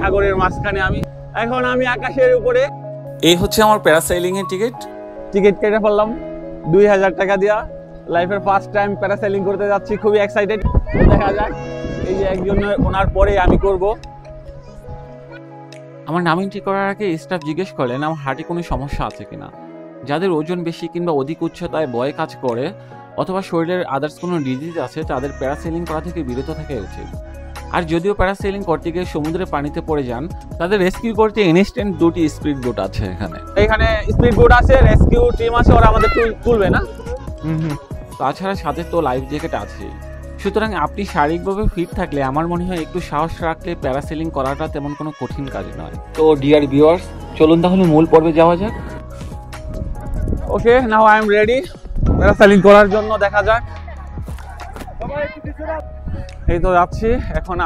সাগরের মাঝখানে এখন আমি আকাশের উপরে। এই হচ্ছে আমার প্যারাসেলিং এর টিকিট কেটে ফেললাম 2000 টাকা দিয়া। লাইফের ফার্স্ট টাইম প্যারাসেলিং করতে যাচ্ছি, খুবই এক্সাইটেড। দেখা যাক, এই যে একজন ওনার পরে আমি করব। আমার নাম এন্ট্রি করার আগে স্টাফ জিজ্ঞেস করলেন আমার হার্টে কোনো সমস্যা আছে কিনা। যাদের ওজন বেশি কিংবা অধিক উচ্চতায় ভয় কাজ করে অথবা শরীরের আদার্স কোনো ডিজিজ আছে তাদের প্যারাসেলিং করা থেকে বিরত থাকা উচিত। আর যদিও প্যারাসেলিং করতে গিয়ে সমুদ্রের পানিতে পড়ে যান, তাদের রেস্কিউ করতে ইনস্ট্যান্ট 2টি স্পিড বোট আছে এখানে স্পিড বোট আছে, রেস্কিউ টিম আছে, ওরা আমাদের তুলবে না। তাছাড়া সাথে তো লাইফ জ্যাকেট আছে। সুতরাং আপনি শারীরিকভাবে ফিট থাকলে আমার মনে হয় একটু সাহস রাখলে প্যারাসেলিং করাটা তেমন কোনো কঠিন কাজ নয়। তো ডিয়ার ভিউয়ার্স, চলুন তাহলে মূল পর্বে যাওয়া যাক। Okay, now I am ready parasailing করার জন্য। দেখা যাক, এই তো যাচ্ছি এখন।